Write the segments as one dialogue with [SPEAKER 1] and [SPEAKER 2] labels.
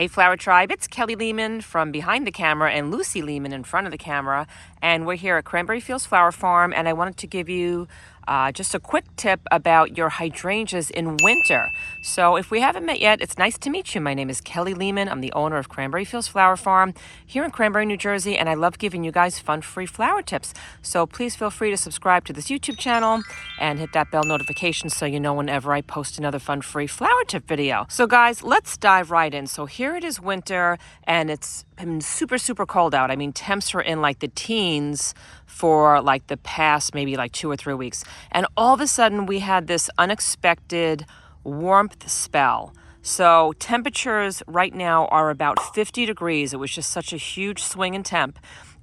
[SPEAKER 1] Hey Flower Tribe, it's Kelly Lehman from behind the camera and Lucy Lehman in front of the camera, and we're here at Cranberry Fields Flower Farm, and I wanted to give you just a quick tip about your hydrangeas in winter. So if we haven't met yet, it's nice to meet you. My name is Kelly Lehman. I'm the owner of Cranberry Fields Flower Farm here in Cranberry, New Jersey, and I love giving you guys fun, free flower tips. So please feel free to subscribe to this YouTube channel and hit that bell notification so you know whenever I post another fun, free flower tip video. So guys, let's dive right in. So here it is winter, and it's been super, super cold out. I mean, temps are in like the teens for like the past maybe like 2 or 3 weeks. And all of a sudden we had this unexpected warmth spell. So temperatures right now are about 50 degrees. It was just such a huge swing in temp.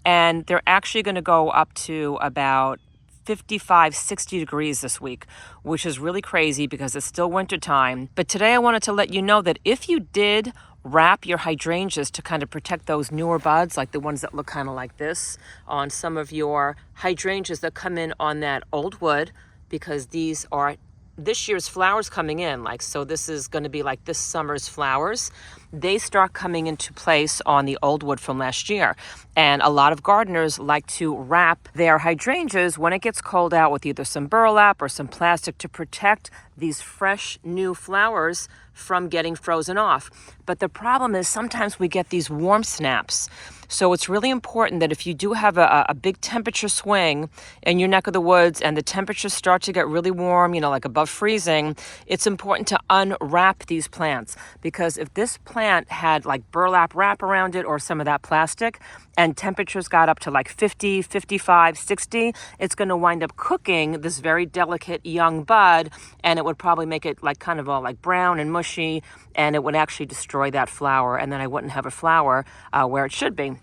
[SPEAKER 1] And they're actually going to go up to about 55, 60 degrees this week, which is really crazy because it's still winter time. But today I wanted to let you know that if you did wrap your hydrangeas to kind of protect those newer buds, like the ones that look kind of like this, on some of your hydrangeas that come in on that old wood, because these are this year's flowers coming in, like, so this is going to be like this summer's flowers. They start coming into place on the old wood from last year. And a lot of gardeners like to wrap their hydrangeas when it gets cold out with either some burlap or some plastic to protect these fresh new flowers from getting frozen off. But the problem is sometimes we get these warm snaps. So it's really important that if you do have a big temperature swing in your neck of the woods and the temperatures start to get really warm, you know, like above freezing, it's important to unwrap these plants, because if this plant had like burlap wrap around it or some of that plastic and temperatures got up to like 50, 55, 60, it's going to wind up cooking this very delicate young bud, and it would probably make it like kind of all like brown and mushy, and it would actually destroy that flower, and then I wouldn't have a flower where it should be.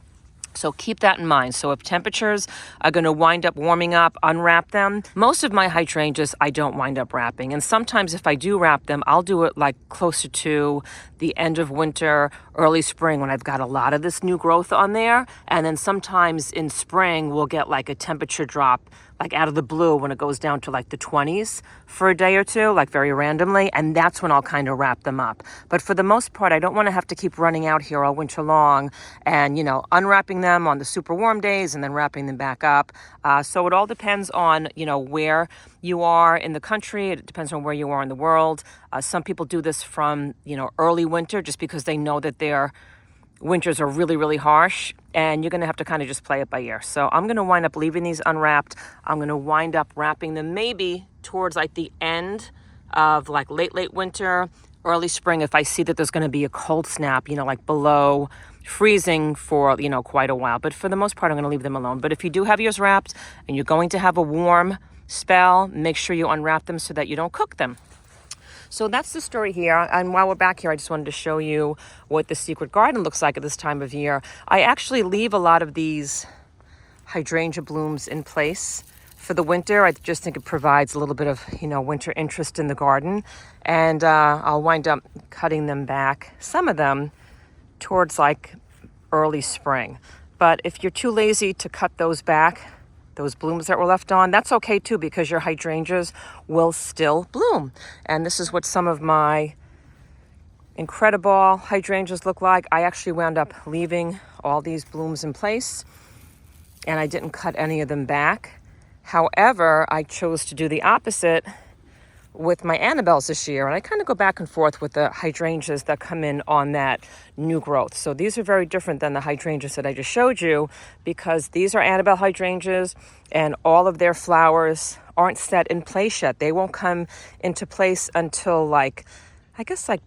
[SPEAKER 1] So keep that in mind. So if temperatures are going to wind up warming up, unwrap them. Most of my hydrangeas I don't wind up wrapping. And sometimes if I do wrap them, I'll do it like closer to the end of winter, early spring, when I've got a lot of this new growth on there. And then sometimes in spring, we'll get like a temperature drop like out of the blue when it goes down to like the 20s for a day or two, like very randomly, and that's when I'll kind of wrap them up. But for the most part, I don't want to have to keep running out here all winter long and, you know, unwrapping them on the super warm days and then wrapping them back up. So it all depends on, you know, where you are in the country. It depends on where you are in the world. Some people do this from, you know, early winter just because they know that their winters are really, really harsh, and you're going to have to kind of just play it by ear. So I'm going to wind up leaving these unwrapped. I'm going to wind up wrapping them maybe towards like the end of like late winter, early spring, if I see that there's going to be a cold snap, you know, like below freezing for, you know, quite a while. But for the most part, I'm going to leave them alone. But if you do have yours wrapped and you're going to have a warm spell, make sure you unwrap them so that you don't cook them. So that's the story here. And while we're back here, I just wanted to show you what the secret garden looks like at this time of year. I actually leave a lot of these hydrangea blooms in place for the winter. I just think it provides a little bit of, you know, winter interest in the garden. And I'll wind up cutting them back, some of them, towards like early spring. But if you're too lazy to cut those back, those blooms that were left on, that's okay too, because your hydrangeas will still bloom. And this is what some of my incredible hydrangeas look like. I actually wound up leaving all these blooms in place, and I didn't cut any of them back. However, I chose to do the opposite with my Annabelles this year, and I kind of go back and forth with the hydrangeas that come in on that new growth. So these are very different than the hydrangeas that I just showed you, because these are Annabelle hydrangeas and all of their flowers aren't set in place yet. They won't come into place until like, I guess like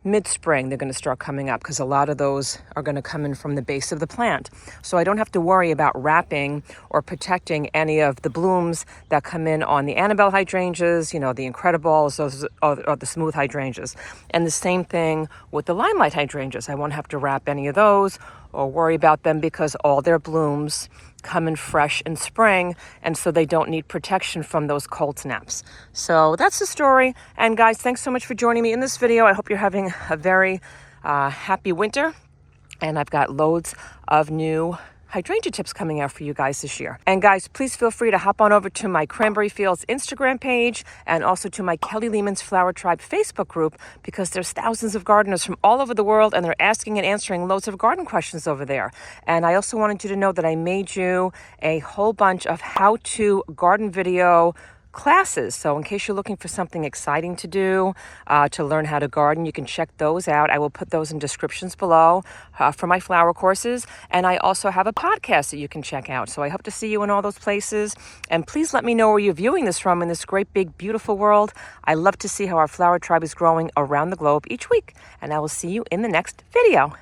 [SPEAKER 1] mid-spring they're going to start coming up, because a lot of those are going to come in from the base of the plant. So I don't have to worry about wrapping or protecting any of the blooms that come in on the Annabelle hydrangeas, you know, the Incredibles, those are the smooth hydrangeas. And the same thing with the Limelight hydrangeas. I won't have to wrap any of those or worry about them, because all their blooms come in fresh in spring, and so they don't need protection from those cold snaps. So that's the story. And guys, thanks so much for joining me in this video. I hope you're having a very happy winter, and I've got loads of new hydrangea tips coming out for you guys this year. And guys, please feel free to hop on over to my Cranberry Fields Instagram page and also to my Kelly Lehman's Flower Tribe Facebook group, because there's thousands of gardeners from all over the world and they're asking and answering loads of garden questions over there. And I also wanted you to know that I made you a whole bunch of how-to garden video classes. So in case you're looking for something exciting to do, to learn how to garden, you can check those out. I will put those in descriptions below for my flower courses. And I also have a podcast that you can check out. So I hope to see you in all those places. And please let me know where you're viewing this from in this great, big, beautiful world. I love to see how our flower tribe is growing around the globe each week. And I will see you in the next video.